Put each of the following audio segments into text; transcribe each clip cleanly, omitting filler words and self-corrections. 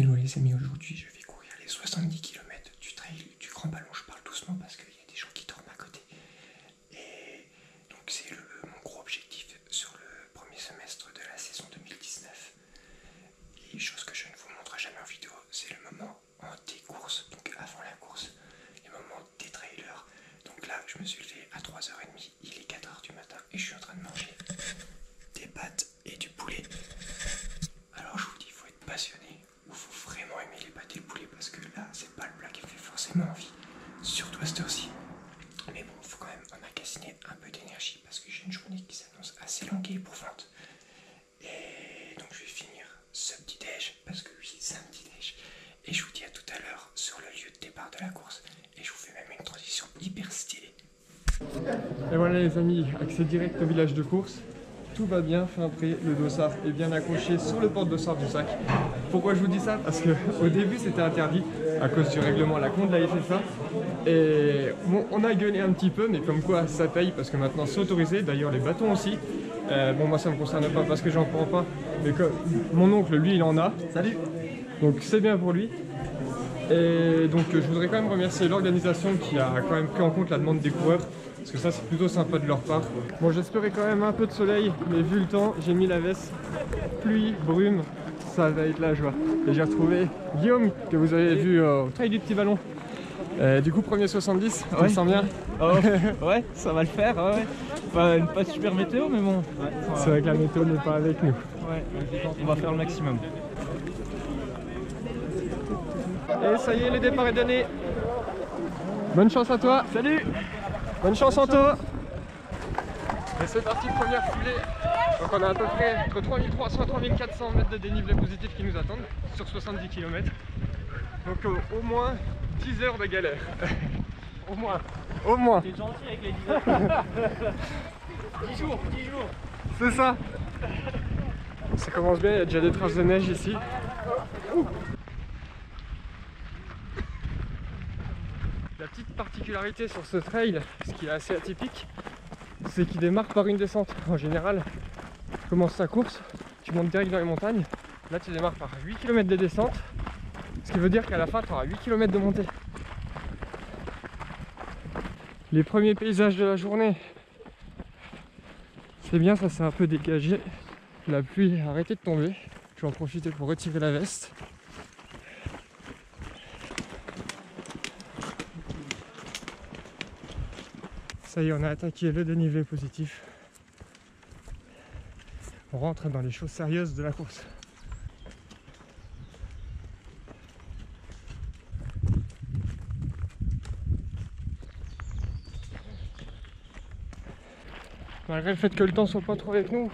Hello les amis, aujourd'hui je vais courir les 70 km du trail du Grand Ballon. Je parle doucement parce qu'il y a des gens qui dorment à côté. Et donc c'est mon gros objectif sur le premier semestre de la saison 2019. Et chose que je ne vous montre jamais en vidéo, c'est le moment des courses, donc avant la course, le moment des trailers. Donc là je me suis levé à 3h30, il est 4h du matin et je suis en train de manger des pâtes et du poulet. Alors je vous dis, il faut être passionné. Il faut vraiment aimer les pâtes et le poulet parce que là c'est pas le plat qui fait forcément envie, surtout à cette heure-ci. Mais bon, il faut quand même emmagasiner un peu d'énergie parce que j'ai une journée qui s'annonce assez longue et éprouvante. Et donc je vais finir ce petit déj parce que oui, c'est un petit déj. Et je vous dis à tout à l'heure sur le lieu de départ de la course. Et je vous fais même une transition hyper stylée. Et voilà les amis, accès direct au village de course. Tout va bien, fin prêt, le dossard est bien accroché sur le porte-dossard du sac. Pourquoi je vous dis ça? Parce qu'au début c'était interdit à cause du règlement, la con de la FFA. Et bon, on a gueulé un petit peu, mais comme quoi ça paye parce que maintenant c'est autorisé, d'ailleurs les bâtons aussi. Bon, moi ça me concerne pas parce que j'en prends pas, mais comme mon oncle lui il en a. Salut. Donc c'est bien pour lui. Et donc je voudrais quand même remercier l'organisation qui a quand même pris en compte la demande des coureurs. Parce que ça c'est plutôt sympa de leur part. Bon, j'espérais quand même un peu de soleil, mais vu le temps, j'ai mis la veste. Pluie, brume, ça va être la joie. Et j'ai retrouvé Guillaume, que vous avez vu au trail du petit ballon. Du coup, premier 70, on sent bien. Oh, ouais, ça va le faire. Ouais. Pas super météo, mais bon. Ouais, c'est vrai que la météo n'est pas avec nous. Ouais, on va faire le maximum. Et ça y est, le départ est donné. Bonne chance à toi. Salut. Bonne chance Anto. Et c'est parti, première foulée. Donc on a à peu près entre 3300 et 3400 mètres de dénivelé positif qui nous attendent sur 70 km. Donc au moins 10 heures de galère. Au moins. Au moins. T'es gentil avec les 10 heures. 10 jours. C'est ça. Ça commence bien, il y a déjà des traces de neige ici. La petite particularité sur ce trail, ce qui est assez atypique, c'est qu'il démarre par une descente. En général, tu commences ta course, tu montes direct dans les montagnes. Là, tu démarres par 8 km de descente, ce qui veut dire qu'à la fin, tu auras 8 km de montée. Les premiers paysages de la journée, c'est bien, ça s'est un peu dégagé. La pluie a arrêté de tomber. Je vais en profiter pour retirer la veste. Ça y est, on a attaqué le dénivelé positif. On rentre dans les choses sérieuses de la course. Malgré le fait que le temps soit pas trop avec nous,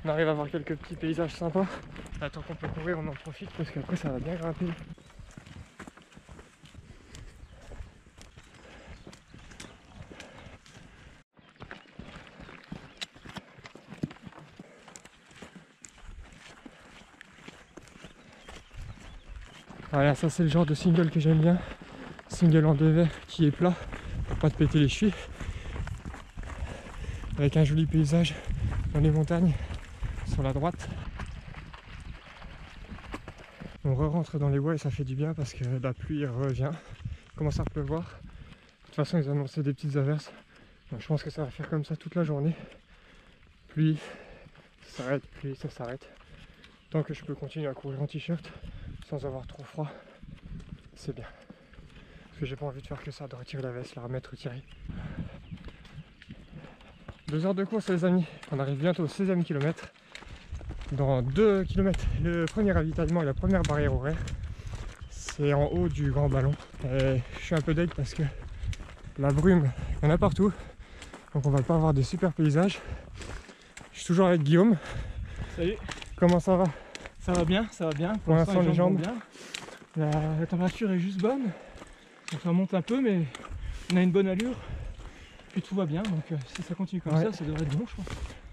on arrive à avoir quelques petits paysages sympas. Là, tant qu'on peut courir, on en profite parce qu'après ça va bien grimper. Voilà, ça c'est le genre de single que j'aime bien. Single en devers qui est plat pour pas te péter les chevilles. Avec un joli paysage dans les montagnes sur la droite. On re-rentre dans les bois et ça fait du bien parce que la pluie revient. Il commence à pleuvoir. De toute façon ils annonçaient des petites averses. Donc je pense que ça va faire comme ça toute la journée. Pluie, ça s'arrête, pluie, ça s'arrête. Tant que je peux continuer à courir en t-shirt sans avoir trop froid, c'est bien. Parce que j'ai pas envie de faire que ça, de retirer la veste, la remettre retirée. 2 heures de course les amis, on arrive bientôt au 16e kilomètre. Dans 2 km, le premier ravitaillement et la première barrière horaire, c'est en haut du Grand Ballon. Et je suis un peu deg parce que la brume, il y en a partout. Donc on va pas avoir de super paysages. Je suis toujours avec Guillaume. Salut. Comment ça va? Ça va bien, ça va bien. Pour l'instant les jambes vont bien. La température est juste bonne. Donc ça monte un peu mais on a une bonne allure. Puis tout va bien, donc si ça continue comme ça devrait être bon je pense.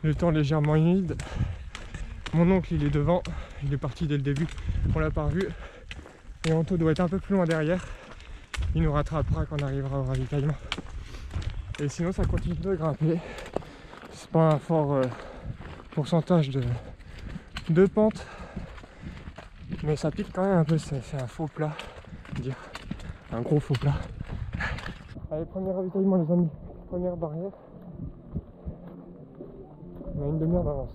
Le temps légèrement humide. Mon oncle il est devant, il est parti dès le début, on l'a pas revu. Et Anto doit être un peu plus loin derrière. Il nous rattrapera quand on arrivera au ravitaillement. Et sinon ça continue de grimper. C'est pas un fort pourcentage de pente. Mais ça pique quand même un peu, c'est un faux plat, dire. Un gros faux plat. Allez, premier ravitaillement les amis, première barrière. On a une demi-heure d'avance.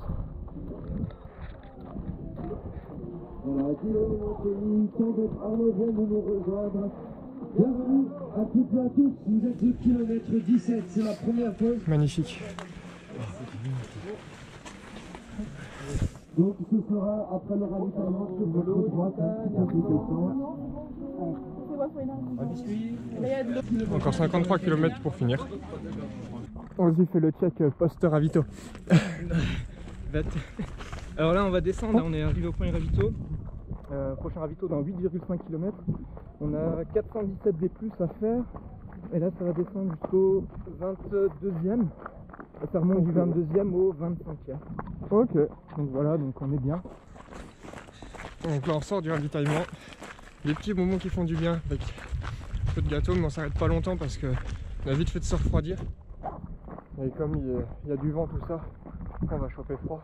Voilà, Montpellier, tant d'être à l'envers de nous rejoindre. Bienvenue à toutes et à tous, vous êtes au kilomètre 17, c'est la première pause. Magnifique. Donc ce sera après le ravitaillement sur votre droite, Encore 53 km pour finir. On y fait le check post-ravito. Bête. Alors là on va descendre, là, on est arrivé au premier ravito. Prochain ravito dans 8,5 km. On a 417 D+ à faire. Et là ça va descendre jusqu'au 22e. Et ça remonte du 22e au 25e. Ok. Donc voilà, donc on est bien. Donc là on sort du ravitaillement. Des petits bonbons qui font du bien avec un peu de gâteau, mais on s'arrête pas longtemps parce que on a vite fait de se refroidir. Et comme il y a du vent tout ça, on va choper froid.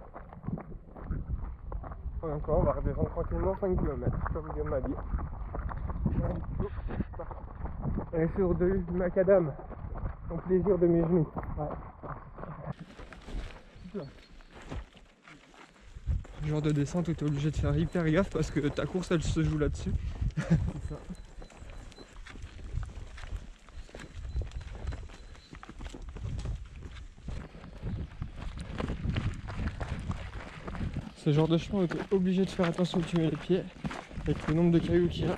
Et encore on va redescendre tranquillement 5 km comme Guillaume m'a dit. Et sur du macadam, au plaisir de mes genoux. Ouais. Genre de descente où tu es obligé de faire hyper gaffe parce que ta course elle se joue là-dessus. C'est ça. Ce genre de chemin où tu es obligé de faire attention où tu mets les pieds avec le nombre de cailloux qu'il y a.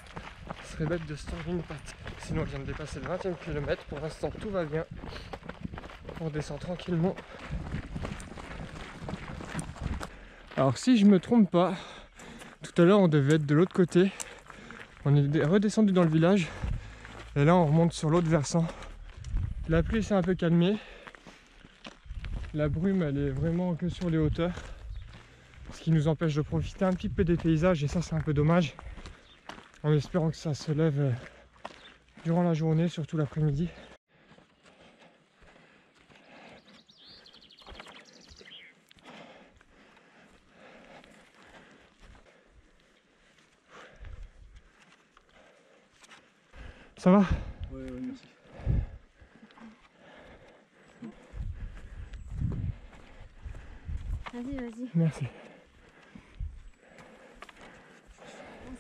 Ce serait bête de se tendre une patte. Sinon on vient de dépasser le 20e kilomètre. Pour l'instant tout va bien. On descend tranquillement. Alors si je me trompe pas, tout à l'heure on devait être de l'autre côté. On est redescendu dans le village. Et là on remonte sur l'autre versant. La pluie s'est un peu calmée. La brume elle est vraiment que sur les hauteurs. Ce qui nous empêche de profiter un petit peu des paysages et ça c'est un peu dommage. En espérant que ça se lève durant la journée, surtout l'après-midi. Ça va? Ouais, merci. Vas-y. Merci.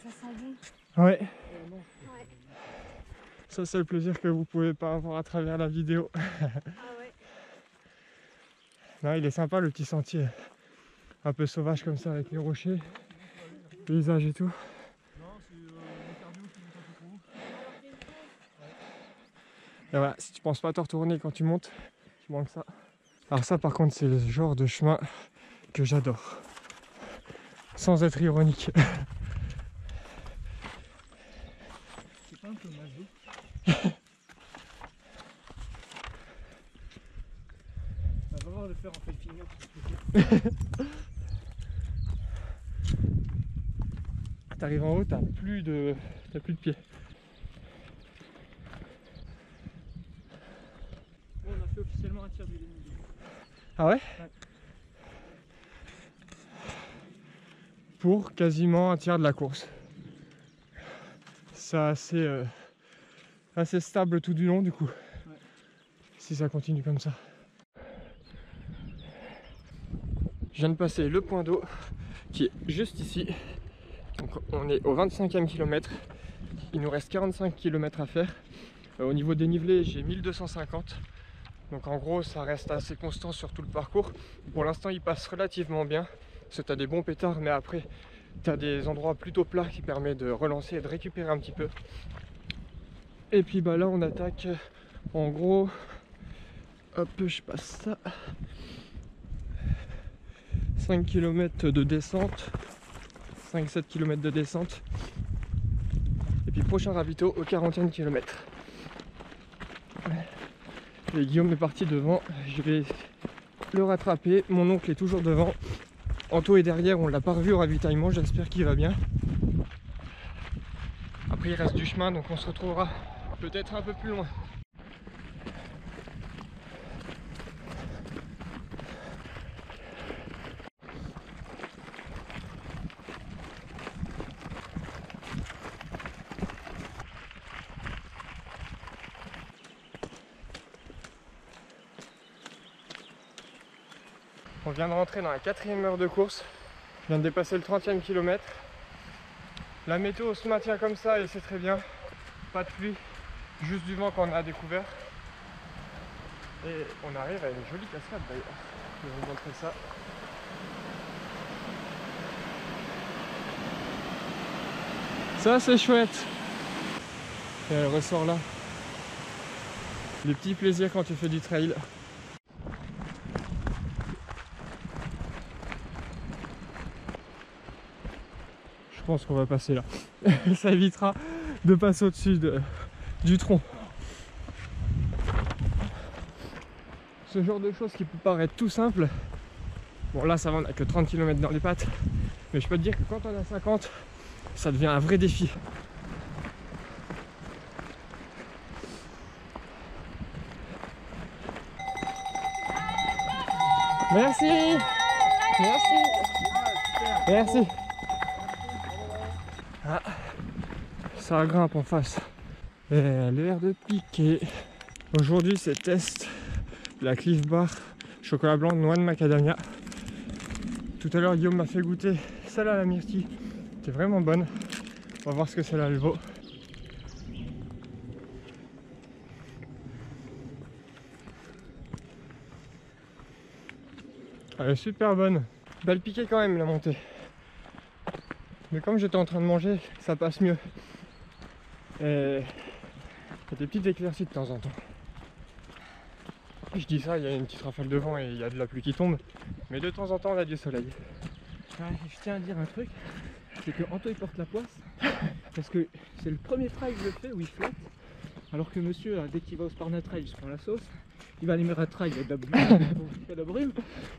Ça sent bon. Ouais. Ouais. Ça c'est le plaisir que vous pouvez pas avoir à travers la vidéo. Ah ouais. Non, il est sympa le petit sentier. Un peu sauvage comme ça avec les rochers, paysage et tout. Et voilà, si tu penses pas te retourner quand tu montes, tu manques ça. Alors ça par contre c'est le genre de chemin que j'adore. Sans être ironique. C'est pas un peu maso. On va voir le faire en fait finir. T'arrives en haut, t'as plus de pied. Bon, on a fait officiellement un tiers du dénivelé. Ah ouais? Ouais. Pour quasiment un tiers de la course. C'est assez stable tout du long du coup. Ouais. Si ça continue comme ça. Je viens de passer le point d'eau qui est juste ici. Donc on est au 25e kilomètre. Il nous reste 45 km à faire. Au niveau dénivelé, j'ai 1250. Donc en gros, ça reste assez constant sur tout le parcours. Pour l'instant, il passe relativement bien. Parce que tu as des bons pétards, mais après, tu as des endroits plutôt plats qui permettent de relancer et de récupérer un petit peu. Et puis bah là, on attaque en gros. Hop, je passe ça. 5 km de descente. 5-7 km de descente. Et puis prochain ravito au 40e kilomètre. Et Guillaume est parti devant, je vais le rattraper. Mon oncle est toujours devant. Anto est derrière, on l'a pas revu au ravitaillement, j'espère qu'il va bien. Après il reste du chemin, donc on se retrouvera peut-être un peu plus loin. vient de rentrer dans la 4e heure de course. Je viens de dépasser le 30e kilomètre. La météo se maintient comme ça et c'est très bien. Pas de pluie, juste du vent qu'on a découvert. Et on arrive à une jolie cascade d'ailleurs. Je vais vous montrer ça. Ça c'est chouette. Et elle ressort là. Les petits plaisirs quand tu fais du trail. Je pense qu'on va passer là. Ça évitera de passer au-dessus du tronc. Ce genre de choses qui peut paraître tout simple. Bon là ça va, on a que 30 km dans les pattes. Mais je peux te dire que quand on a 50, ça devient un vrai défi. Merci. Merci. Merci. Ah, ça grimpe en face. Et elle a l'air de piquer. Aujourd'hui c'est test de la Cliff Bar chocolat blanc noix de macadamia. Tout à l'heure Guillaume m'a fait goûter celle à la myrtille. C'était vraiment bonne. On va voir ce que celle-là elle vaut. Elle est super bonne. Belle piquée quand même la montée. Mais comme j'étais en train de manger, ça passe mieux. Et il y a des petites éclaircies de temps en temps. Je dis ça, il y a une petite rafale de vent et il y a de la pluie qui tombe. Mais de temps en temps, on a du soleil. Ouais, je tiens à dire un truc, c'est que Anto il porte la poisse. Parce que c'est le premier trail que je fais où il flotte. Alors que monsieur, dès qu'il va au Sparna Trail, il se prend la sauce. Il va à l'Émirat Trail, il y a de la brume.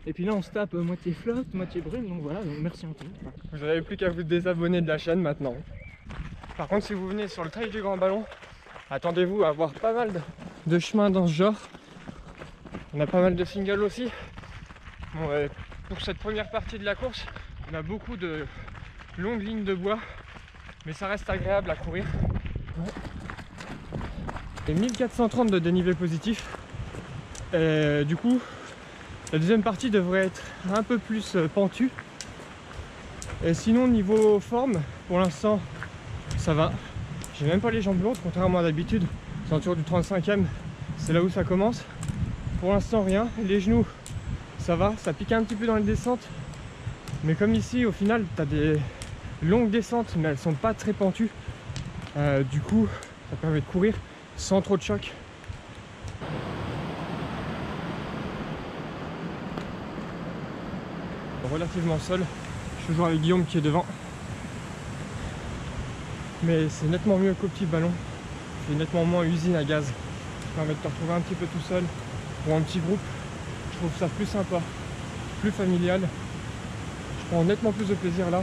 Et puis là, on se tape moitié flotte, moitié brume. Donc voilà, donc merci Anto. Vous n'avez plus qu'à vous désabonner de la chaîne maintenant. Par contre, si vous venez sur le trail du Grand Ballon, attendez-vous à avoir pas mal de chemins dans ce genre. On a pas mal de singles aussi. Bon, pour cette première partie de la course, on a beaucoup de longues lignes de bois. Mais ça reste agréable à courir. Et 1430 de dénivelé positif. Et du coup, la deuxième partie devrait être un peu plus pentue. Et sinon, niveau forme, pour l'instant, ça va. J'ai même pas les jambes lourdes, contrairement à d'habitude. C'est autour du 35e, c'est là où ça commence. Pour l'instant, rien. Les genoux, ça va, ça pique un petit peu dans les descentes. Mais comme ici, au final, tu as des longues descentes, mais elles sont pas très pentues. Du coup, ça permet de courir sans trop de choc. Relativement seul. Je suis toujours avec Guillaume qui est devant. Mais c'est nettement mieux qu'au petit ballon. C'est nettement moins usine à gaz. Ça permet de te retrouver un petit peu tout seul ou en petit groupe. Je trouve ça plus sympa, plus familial. Je prends nettement plus de plaisir là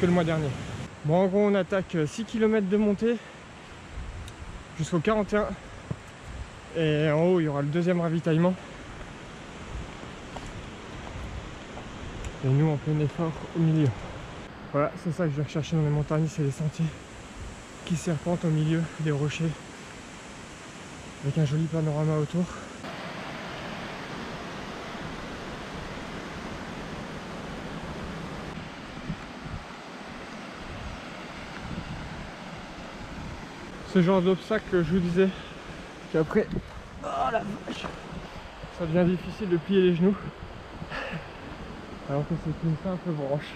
que le mois dernier. Bon, en gros, on attaque 6 km de montée jusqu'au 41. Et en haut, il y aura le deuxième ravitaillement. Et nous, en plein effort au milieu. Voilà, c'est ça que je vais rechercher dans les montagnes, c'est les sentiers qui serpentent au milieu des rochers avec un joli panorama autour. Ce genre d'obstacle que je vous disais qu'après, oh la vache, ça devient difficile de plier les genoux alors que c'est une simple branche.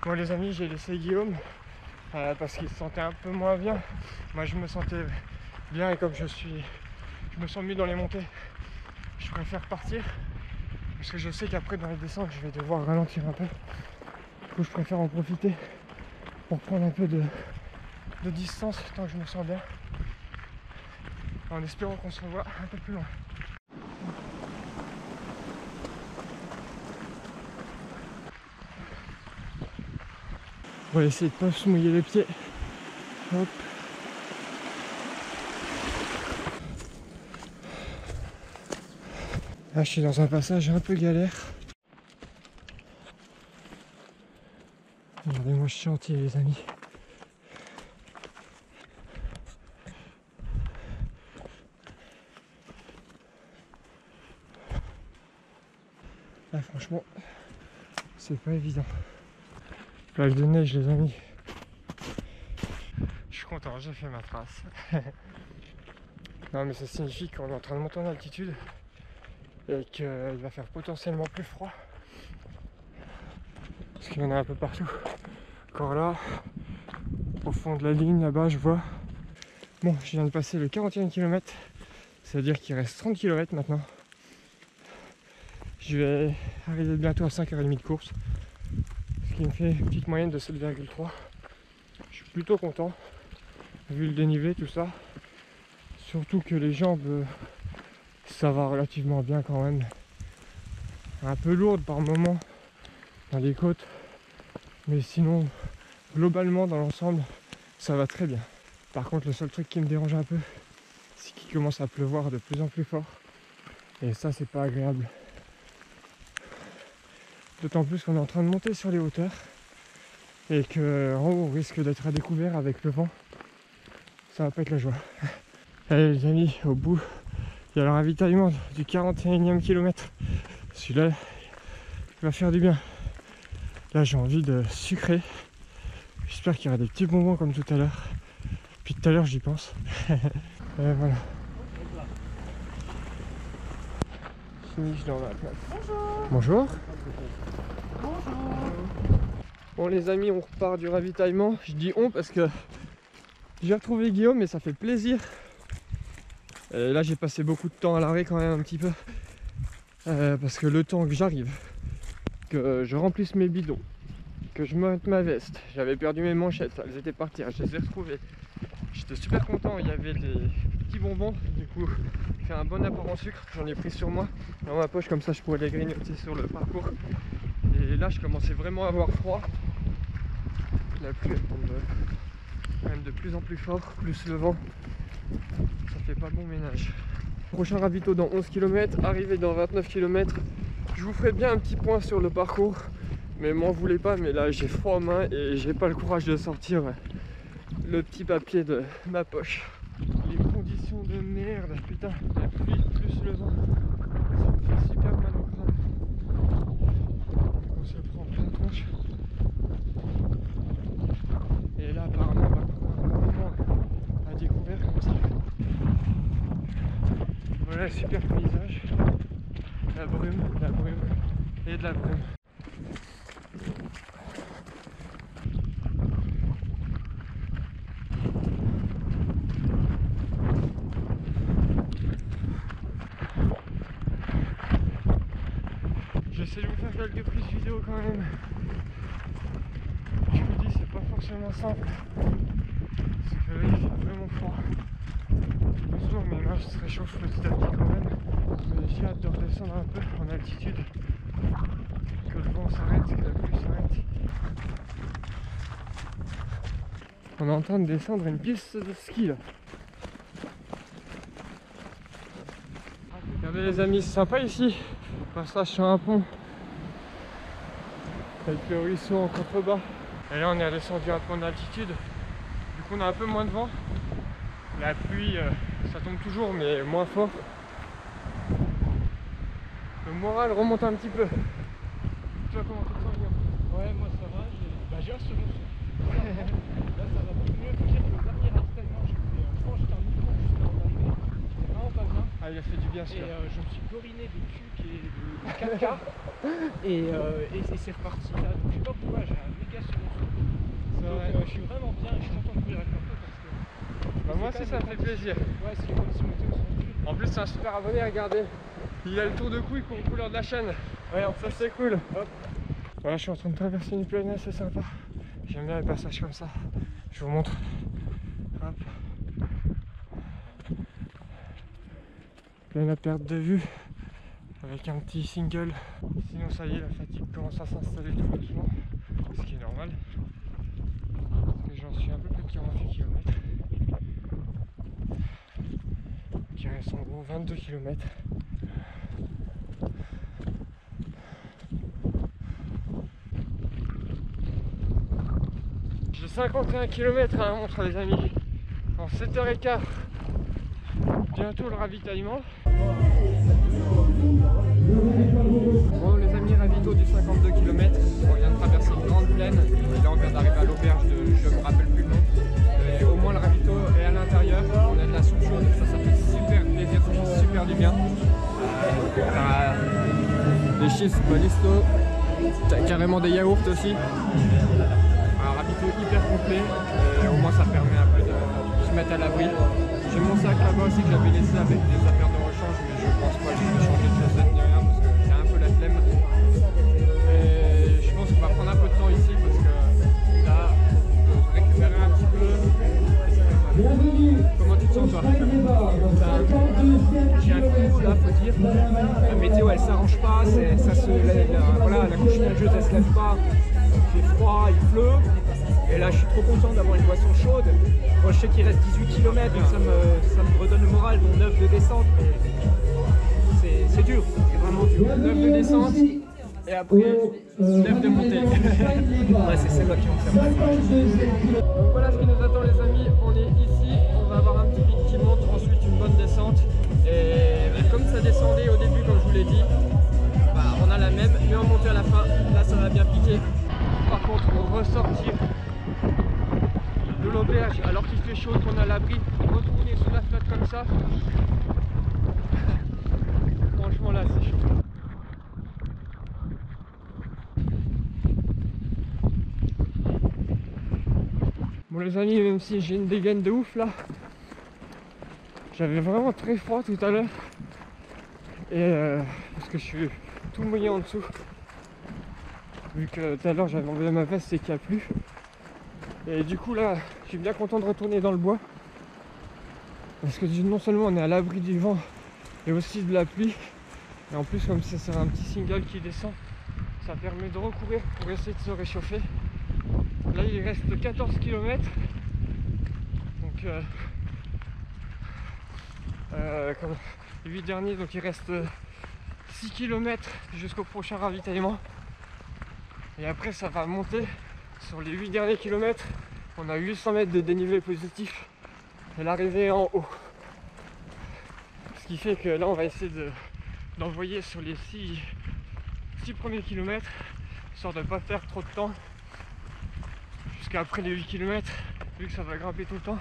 Bon les amis, j'ai laissé Guillaume parce qu'il se sentait un peu moins bien. Moi je me sentais bien et comme je me sens mieux dans les montées, je préfère partir parce que je sais qu'après dans les descentes je vais devoir ralentir un peu. Du coup je préfère en profiter pour prendre un peu de distance tant que je me sens bien, en espérant qu'on se revoit un peu plus loin. On va essayer de pas se mouiller les pieds. Hop. Là je suis dans un passage un peu galère. Regardez-moi ce chantier les amis. Là franchement c'est pas évident. Plage de neige les amis. Je suis content, j'ai fait ma trace. Non mais ça signifie qu'on est en train de monter en altitude et qu'il va faire potentiellement plus froid. Parce qu'il y en a un peu partout. Encore là, au fond de la ligne là-bas je vois. Bon, je viens de passer le 40e kilomètre, c'est-à-dire qu'il reste 30 km maintenant. Je vais arriver bientôt à 5h30 de course, ce qui me fait une petite moyenne de 7,3. Je suis plutôt content, vu le dénivelé, tout ça. Surtout que les jambes, ça va relativement bien quand même. Un peu lourde par moment dans les côtes, mais sinon, globalement dans l'ensemble, ça va très bien. Par contre, le seul truc qui me dérange un peu, c'est qu'il commence à pleuvoir de plus en plus fort. Et ça, c'est pas agréable. D'autant plus qu'on est en train de monter sur les hauteurs et qu'en haut on risque d'être à découvert avec le vent. Ça va pas être la joie. Allez les amis, au bout, il y a le ravitaillement du 41e kilomètre. Celui-là, il va faire du bien. Là j'ai envie de sucrer. J'espère qu'il y aura des petits bonbons comme tout à l'heure. Puis tout à l'heure j'y pense. Et voilà. Finish dans la place. Bonjour. Bon les amis, on repart du ravitaillement. Je dis on parce que j'ai retrouvé Guillaume et ça fait plaisir. Et là j'ai passé beaucoup de temps à l'arrêt quand même un petit peu. Parce que le temps que j'arrive, que je remplisse mes bidons, que je mette ma veste, j'avais perdu mes manchettes, elles étaient parties, je les ai retrouvées. J'étais super content, il y avait des petits bonbons, du coup j'ai fait un bon apport en sucre, j'en ai pris sur moi, dans ma poche, comme ça je pourrais les grignoter sur le parcours. Et là je commençais vraiment à avoir froid. La pluie elle tombe quand même de plus en plus fort, plus le vent, ça fait pas bon ménage. Prochain ravito dans 11 km, arrivé dans 29 km, je vous ferai bien un petit point sur le parcours, mais m'en voulez pas, mais là j'ai froid aux mains et j'ai pas le courage de sortir le petit papier de ma poche. Les conditions de merde, putain, la pluie plus le vent, ça me fait super mal au crâne. On se prend plein de tronche. Et là apparemment on va courir un moment à découvert comme ça. Voilà, super paysage. La brume et de la brume. J'essaie de vous faire quelques prises vidéo quand même. Je vous dis, c'est pas forcément simple. Parce que là il fait vraiment froid. Doucement, mes mains se réchauffent petit à petit quand même. Mais j'ai hâte de redescendre un peu en altitude. Que le vent s'arrête, que la pluie s'arrête. On est en train de descendre une piste de ski là. Regardez les amis, c'est sympa ici. Passage sur un pont. Avec le ruisseau en contrebas. Et là on est redescendu un peu en altitude. Du coup on a un peu moins de vent. La pluie, ça tombe toujours mais moins fort. Le moral remonte un petit peu. Toi comment tu te sens Guillaume? Ouais, moi ça va, j'ai un second son. Là ça va beaucoup mieux, faut dire que le dernier ravitaillement, je pense que j'étais un micro juste avant d'arriver, j'étais vraiment pas bien. Ah il a fait du bien Et celui-là. je me suis goriné de tuc et de caca et c'est reparti là, donc je sais pas pourquoi, j'ai un méga second son. Donc je suis vraiment bien et je suis content de courir avec un peu parce que... Bah moi aussi ça me fait plaisir. Ouais, c'est les conditions météo sont dures. En plus c'est un super abonné, regardez. Il a le tour de couille aux couleurs de la chaîne. Ouais, en Ça c'est cool. Hop. Voilà, je suis en train de traverser une plaine assez sympa. J'aime bien les passages comme ça. Je vous montre. Hop. Plaine à perte de vue. Avec un petit single. Sinon ça y est, la fatigue commence à s'installer tout doucement. Ce qui est normal. reste en gros 22 km. J'ai 51 km à la montre les amis. En 7h15, bientôt le ravitaillement. Bon les amis, ravito du 52 km. On vient de traverser une grande plaine. Et là on vient d'arriver à l'auberge de, je me rappelle plus le nom. Et au moins le ravito est à l'intérieur. On a de la soupe chaude, ça fait super plaisir, ça fait super du bien. Des chips balisto. T'as carrément des yaourts aussi. Un ravito hyper complet. Et au moins ça permet un peu de se mettre à l'abri. J'ai mon sac là-bas aussi que j'avais laissé avec des affaires de rechange, mais je pense pas que je vais changer de chaussette ni rien parce que j'ai un peu la flemme. Et je pense qu'on va prendre un peu de temps ici parce que là, on peut récupérer un petit peu. Comment tu te sens toi? J'ai un coup là, faut dire. La météo elle s'arrange pas, ça se lève, voilà, la couche neigeuse elle se lève pas, il fait froid, il pleut. Et là je suis trop content d'avoir une boisson chaude. Moi je sais qu'il reste 18 km donc ça me redonne le moral, dont 9 de descente. C'est dur, c'est vraiment dur. 9 de descente et après 9 de montée. Ouais, c'est celle-là qui me fait mal. Donc voilà ce qui nous attend les amis, on est ici, on va avoir un petit pic qui monte, ensuite une bonne descente. Et comme ça descendait au début comme je vous l'ai dit, bah, on a la même, mais en montée à la fin, là ça va bien piquer. Par contre ressortir de l'auberge alors qu'il fait chaud, qu'on a l'abri, retourner sous la flotte comme ça, franchement là c'est chaud. Bon les amis, même si j'ai une dégaine de ouf là, j'avais vraiment très froid tout à l'heure et parce que je suis tout mouillé en dessous vu que tout à l'heure j'avais enlevé ma veste et qu'il n'y a plu. Et du coup là, je suis bien content de retourner dans le bois. Parce que non seulement on est à l'abri du vent et aussi de la pluie. Et en plus comme ça c'est un petit single qui descend, ça permet de recourir pour essayer de se réchauffer. Là il reste 14 km. Donc comme les 8 derniers, donc il reste 6 km jusqu'au prochain ravitaillement. Et après ça va monter. Sur les 8 derniers kilomètres, on a 800 mètres de dénivelé positif et l'arrivée est en haut. Ce qui fait que là on va essayer d'envoyer sur les 6 premiers kilomètres, histoire de ne pas faire trop de temps. Jusqu'après les 8 km, vu que ça va grimper tout le temps,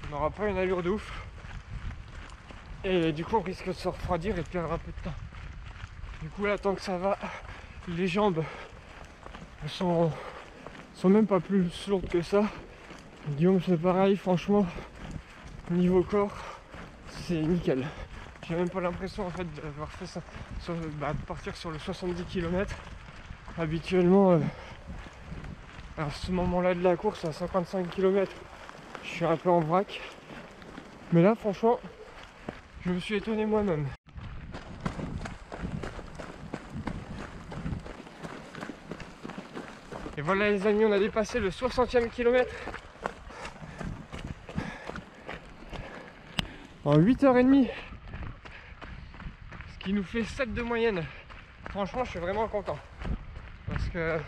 on n'aura pas une allure de ouf. Et du coup on risque de se refroidir et de perdre un peu de temps. Du coup là tant que ça va, les jambes sont même pas plus lourdes que ça. Guillaume c'est pareil, franchement niveau corps c'est nickel. J'ai même pas l'impression en fait d'avoir fait ça, de partir sur le 70 km. Habituellement à ce moment là de la course à 55 km je suis un peu en vrac. Mais là franchement je me suis étonné moi-même. Et voilà les amis, on a dépassé le 60e kilomètre en 8h30, ce qui nous fait 7 de moyenne. Franchement je suis vraiment content parce que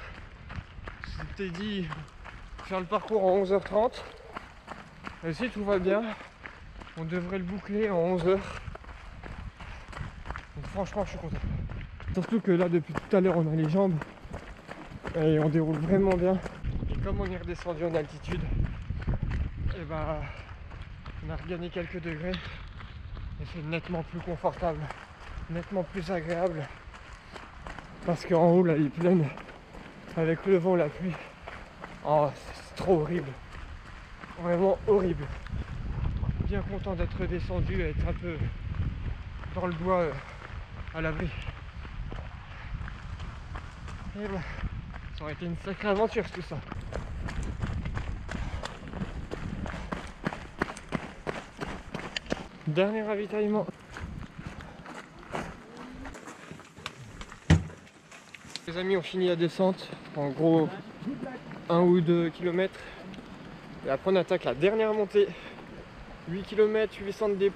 c'était dit faire le parcours en 11h30 et si tout va bien on devrait le boucler en 11h. Donc franchement je suis content, surtout que là depuis tout à l'heure on a les jambes et on déroule vraiment bien. Et comme on est redescendu en altitude, et bah on a regagné quelques degrés et c'est nettement plus confortable, nettement plus agréable parce qu'en haut là les plaines avec le vent, la pluie, oh c'est trop horrible, vraiment horrible. Bien content d'être descendu et être un peu dans le bois à l'abri. Et bah ça aurait été une sacrée aventure tout ça. Dernier ravitaillement. Les amis, on finit la descente, en gros 1 ou 2 km. Et après on attaque la dernière montée. 8 km, 800 de D+,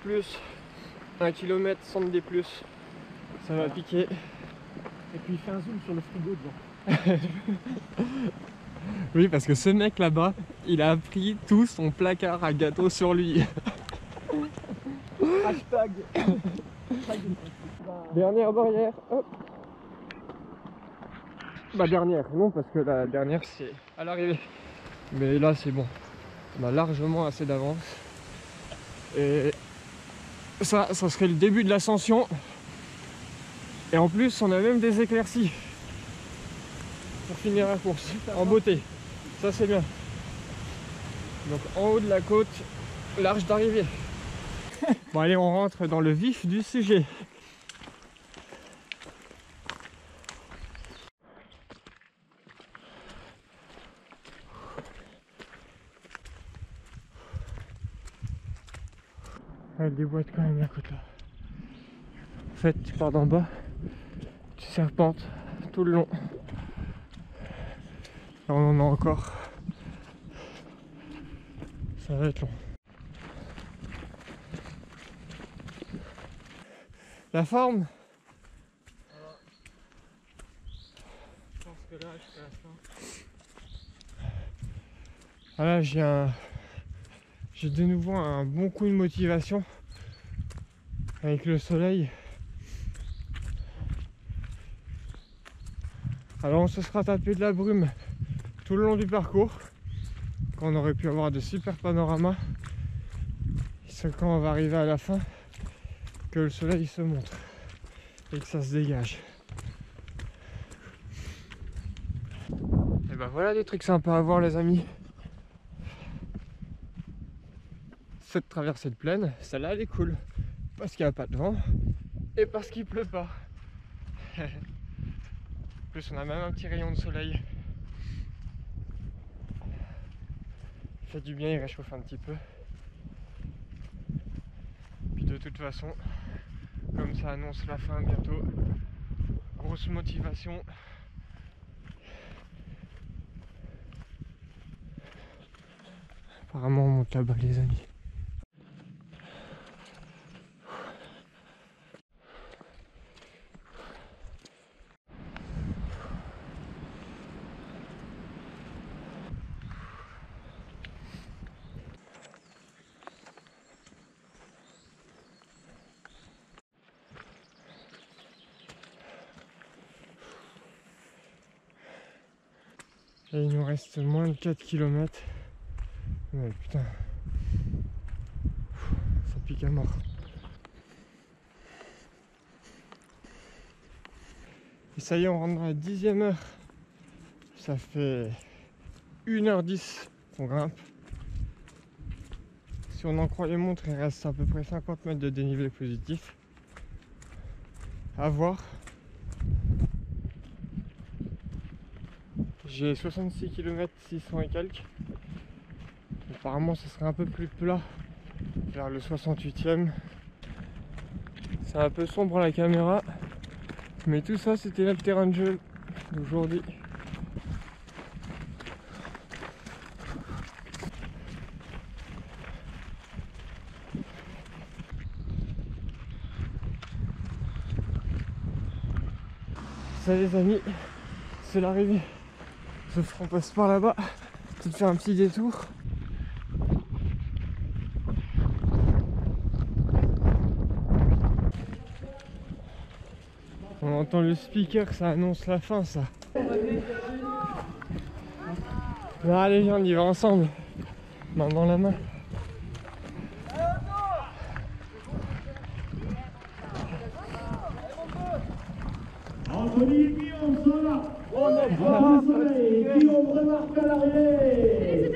1 km, centre des plus. Ça va piquer. Et puis il fait un zoom sur le frigo devant. Oui, parce que ce mec là-bas, il a pris tout son placard à gâteaux sur lui. Hashtag. Dernière barrière, hop. Bah dernière, non, parce que la dernière c'est à l'arrivée. Mais là c'est bon, on a largement assez d'avance. Et ça serait le début de l'ascension. Et en plus on a même des éclaircies pour finir la course, en beauté. Ça c'est bien. Donc en haut de la côte, l'arche d'arrivée. Bon allez, on rentre dans le vif du sujet. Elle déboîte quand même la côte là. En fait, tu pars d'en bas, tu serpentes tout le long. Là, on en a encore. Ça va être long. La forme? Je pense que là, jusqu'à la fin. Voilà, j'ai de nouveau un bon coup de motivation avec le soleil. Alors on se sera tapé de la brume tout le long du parcours, quand on aurait pu avoir de super panoramas. C'est quand on va arriver à la fin que le soleil se montre et que ça se dégage. Et ben voilà des trucs sympas à voir les amis. Cette traversée de plaine, celle-là elle est cool. Parce qu'il n'y a pas de vent et parce qu'il pleut pas. En plus on a même un petit rayon de soleil. Il fait du bien, il réchauffe un petit peu. Puis de toute façon, comme ça annonce la fin bientôt, grosse motivation. Apparemment on monte là-bas les amis. Et il nous reste moins de 4 km. Ouais putain. Ça pique à mort. Et ça y est, on rentre dans la 10e heure. Ça fait 1h10 qu'on grimpe. Si on en croit les montres, il reste à peu près 50 mètres de dénivelé positif. À voir. J'ai 66 km 600 et quelques. Apparemment ce serait un peu plus plat vers le 68e. C'est un peu sombre à la caméra. Mais tout ça c'était notre terrain de jeu d'aujourd'hui. Ça les amis, c'est l'arrivée. Sauf qu'on passe par là-bas, peut-être faire un petit détour. On entend le speaker, ça annonce la fin ça. Non, allez viens, on y va ensemble. Main dans la main. Anthony et Guillaume sont là. On est pas au soleil. Guillaume remarque à l'arrivée.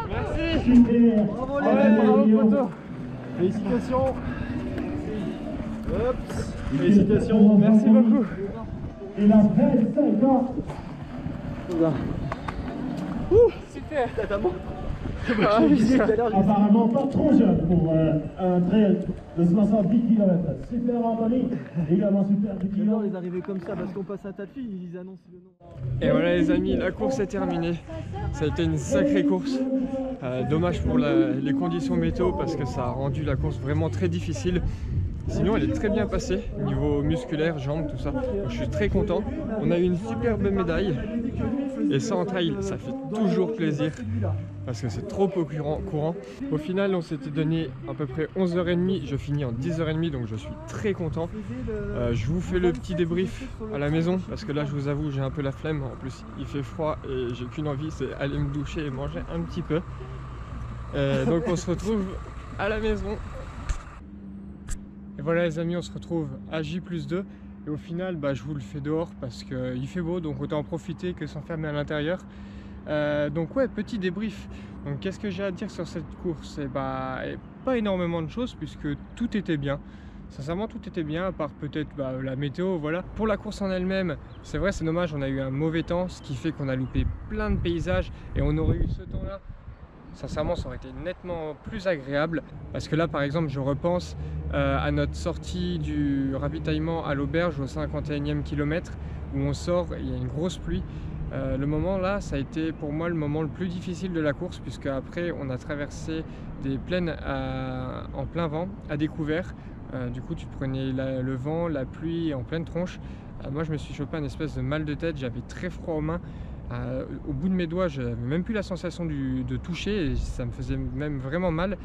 Merci. Super. Bravo les Allez, bravo Guillaume. photo. Félicitations. Hop. Félicitations. Merci beaucoup. Il a 25 ans. Super. T'as montre. Ah, oui, ça. Apparemment pas trop jeune pour un trail de 70 km. Super Anthony, également super J'adore Guillaume. les arrivées comme ça parce qu'on passe à tas de filles, ils annoncent le nom. Et voilà les amis, la course est terminée. Ça a été une sacrée course. Dommage pour les conditions météo parce que ça a rendu la course vraiment très difficile. Sinon, elle est très bien passée, niveau musculaire, jambes, tout ça. Donc, je suis très content. On a eu une superbe médaille. Et ça en trail, ça fait toujours plaisir. Parce que c'est trop peu courant. Au final, on s'était donné à peu près 11h30. Je finis en 10h30, donc je suis très content. Je vous fais le petit débrief à la maison. Parce que là, je vous avoue, j'ai un peu la flemme. En plus, il fait froid et j'ai qu'une envie, c'est aller me doucher et manger un petit peu. Donc on se retrouve à la maison. Et voilà les amis, on se retrouve à J+2. Et au final, je vous le fais dehors parce qu'il fait beau, donc autant en profiter que s'enfermer à l'intérieur. Donc ouais, petit débrief. Donc qu'est-ce que j'ai à dire sur cette course? Pas énormément de choses puisque tout était bien. Sincèrement, tout était bien, à part peut-être la météo, voilà. Pour la course en elle-même, c'est vrai, c'est dommage, on a eu un mauvais temps, ce qui fait qu'on a loupé plein de paysages et on aurait eu ce temps-là. Sincèrement, ça aurait été nettement plus agréable parce que là, par exemple, je repense à notre sortie du ravitaillement à l'auberge au 51e kilomètre où on sort, il y a une grosse pluie. Le moment là, ça a été pour moi le moment le plus difficile de la course puisque après, on a traversé des plaines en plein vent, à découvert. Du coup, tu prenais le vent, la pluie en pleine tronche. Moi, je me suis chopé un espèce de mal de tête, j'avais très froid aux mains. Au bout de mes doigts, je n'avais même plus la sensation de toucher et ça me faisait même vraiment mal.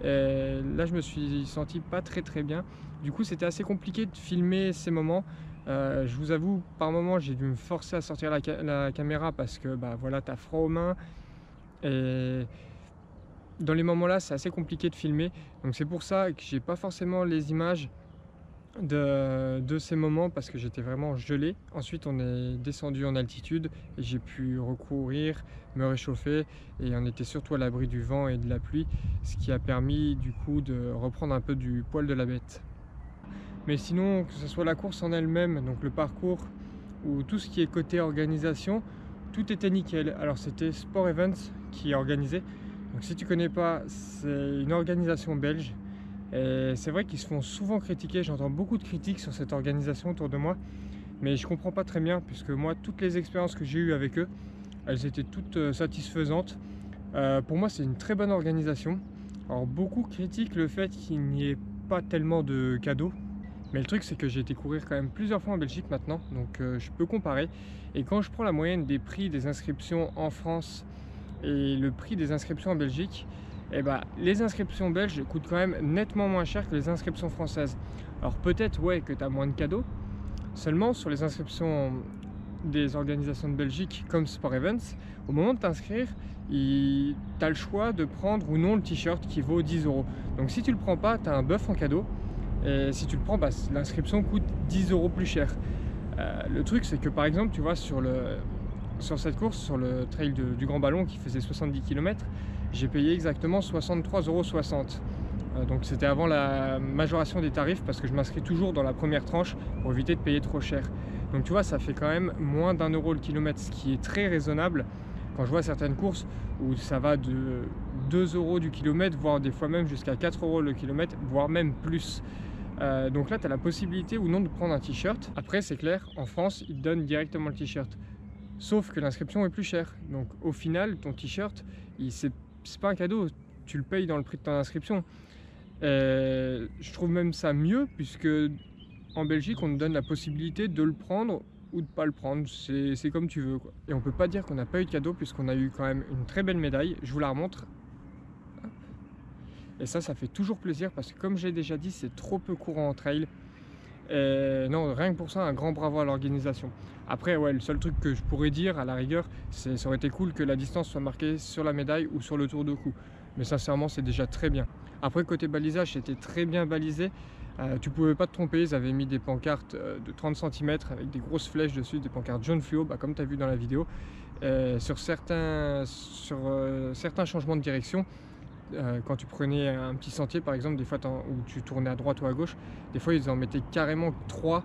Et là, je me suis senti pas très bien. Du coup, c'était assez compliqué de filmer ces moments. Je vous avoue, par moments, j'ai dû me forcer à sortir la caméra parce que voilà, tu as froid aux mains. Et dans les moments là, c'est assez compliqué de filmer. Donc c'est pour ça que j'ai pas forcément les images de ces moments parce que j'étais vraiment gelé. Ensuite on est descendu en altitude et j'ai pu recourir, me réchauffer et on était surtout à l'abri du vent et de la pluie, ce qui a permis du coup de reprendre un peu du poil de la bête. Mais sinon, que ce soit la course en elle-même, donc le parcours ou tout ce qui est côté organisation, tout était nickel. Alors c'était Sport Events qui est organisé, donc si tu connais pas, c'est une organisation belge. Et c'est vrai qu'ils se font souvent critiquer, j'entends beaucoup de critiques sur cette organisation autour de moi, mais je comprends pas très bien puisque moi, toutes les expériences que j'ai eues avec eux, elles étaient toutes satisfaisantes. Pour moi, c'est une très bonne organisation. Alors beaucoup critiquent le fait qu'il n'y ait pas tellement de cadeaux, mais le truc c'est que j'ai été courir quand même plusieurs fois en Belgique maintenant, donc je peux comparer. Et quand je prends la moyenne des prix des inscriptions en France et le prix des inscriptions en Belgique, les inscriptions belges coûtent quand même nettement moins cher que les inscriptions françaises. Alors peut-être ouais que tu as moins de cadeaux, seulement sur les inscriptions des organisations de Belgique comme Sport Events, au moment de t'inscrire, tu as le choix de prendre ou non le t-shirt qui vaut 10 €. Donc si tu le prends pas, tu as un buff en cadeau, et si tu le prends, l'inscription coûte 10 € plus cher. Le truc c'est que par exemple, tu vois, sur cette course, sur le trail du Grand Ballon qui faisait 70 km, j'ai payé exactement 63,60 €. Donc c'était avant la majoration des tarifs parce que je m'inscris toujours dans la première tranche pour éviter de payer trop cher. Donc tu vois, ça fait quand même moins d'1 € le kilomètre, ce qui est très raisonnable quand je vois certaines courses où ça va de 2 € du kilomètre, voire des fois même jusqu'à 4 € le kilomètre, voire même plus. Donc là, tu as la possibilité ou non de prendre un t-shirt. Après, c'est clair, en France, ils te donnent directement le t-shirt. Sauf que l'inscription est plus chère. Donc au final, ton t-shirt, c'est pas un cadeau, tu le payes dans le prix de ton inscription. Je trouve même ça mieux puisque en Belgique, on te donne la possibilité de le prendre ou de pas le prendre. C'est comme tu veux, quoi. Et on peut pas dire qu'on n'a pas eu de cadeau puisqu'on a eu quand même une très belle médaille. Je vous la remontre. Et ça fait toujours plaisir parce que comme j'ai déjà dit, c'est trop peu courant en trail. Et non, rien que pour ça, un grand bravo à l'organisation. Après, ouais, le seul truc que je pourrais dire, à la rigueur, ça aurait été cool que la distance soit marquée sur la médaille ou sur le tour de cou. Mais sincèrement, c'est déjà très bien. Après, côté balisage, c'était très bien balisé. Tu pouvais pas te tromper, ils avaient mis des pancartes de 30 cm avec des grosses flèches dessus, des pancartes jaune fluo, comme tu as vu dans la vidéo. Sur certains changements de direction, quand tu prenais un petit sentier par exemple, des fois où tu tournais à droite ou à gauche, des fois ils en mettaient carrément 3.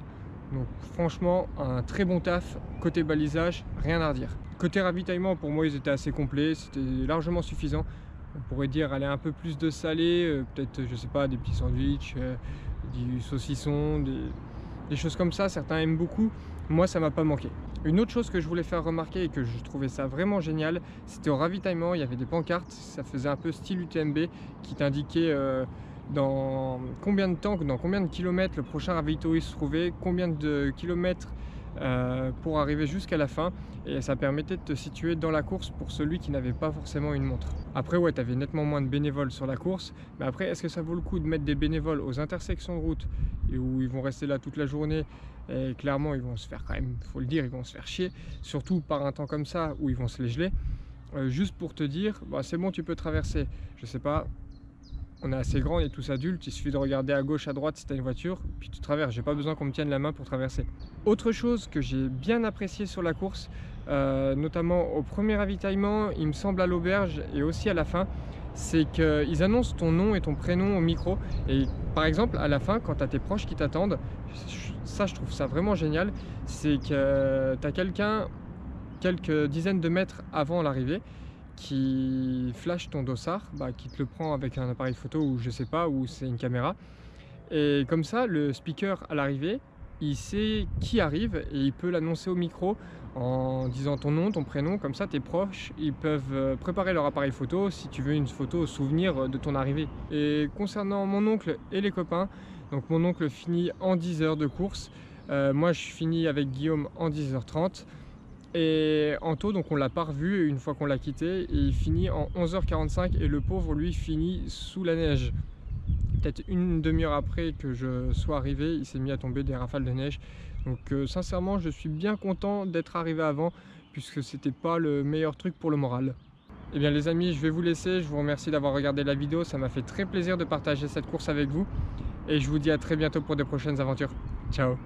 Donc franchement, un très bon taf. Côté balisage, rien à redire. Côté ravitaillement, pour moi ils étaient assez complets, c'était largement suffisant. On pourrait dire aller un peu plus de salé, peut-être, je sais pas, des petits sandwichs, du saucisson, des choses comme ça. Certains aiment beaucoup, moi ça m'a pas manqué. Une autre chose que je voulais faire remarquer et que je trouvais ça vraiment génial, c'était au ravitaillement, il y avait des pancartes, ça faisait un peu style UTMB qui t'indiquait dans combien de temps, dans combien de kilomètres le prochain ravito il se trouvait, combien de kilomètres pour arriver jusqu'à la fin, et ça permettait de te situer dans la course pour celui qui n'avait pas forcément une montre. Après ouais, tu avais nettement moins de bénévoles sur la course, mais après est-ce que ça vaut le coup de mettre des bénévoles aux intersections de route et où ils vont rester là toute la journée, et clairement ils vont se faire quand même, faut le dire, ils vont se faire chier, surtout par un temps comme ça où ils vont se les geler, juste pour te dire bah, c'est bon, tu peux traverser, je sais pas, on est assez grand, on est tous adultes, il suffit de regarder à gauche, à droite si tu as une voiture, puis tu traverses, j'ai pas besoin qu'on me tienne la main pour traverser. Autre chose que j'ai bien apprécié sur la course, notamment au premier ravitaillement, il me semble à l'auberge et aussi à la fin, c'est qu'ils annoncent ton nom et ton prénom au micro, et par exemple à la fin quand tu as tes proches qui t'attendent, ça je trouve ça vraiment génial, c'est que tu as quelqu'un quelques dizaines de mètres avant l'arrivée qui flash ton dossard, qui te le prend avec un appareil photo ou je sais pas, ou c'est une caméra, et comme ça le speaker à l'arrivée il sait qui arrive et il peut l'annoncer au micro en disant ton nom, ton prénom, comme ça tes proches ils peuvent préparer leur appareil photo si tu veux une photo au souvenir de ton arrivée. Et concernant mon oncle et les copains, donc mon oncle finit en 10 heures de course, moi je finis avec Guillaume en 10h30. Et Anto, donc on l'a pas revu une fois qu'on l'a quitté, et il finit en 11h45 et le pauvre lui finit sous la neige. Peut-être une demi-heure après que je sois arrivé, il s'est mis à tomber des rafales de neige. Donc sincèrement je suis bien content d'être arrivé avant, puisque c'était pas le meilleur truc pour le moral. Et bien les amis, je vais vous laisser, je vous remercie d'avoir regardé la vidéo, ça m'a fait très plaisir de partager cette course avec vous. Et je vous dis à très bientôt pour de prochaines aventures. Ciao!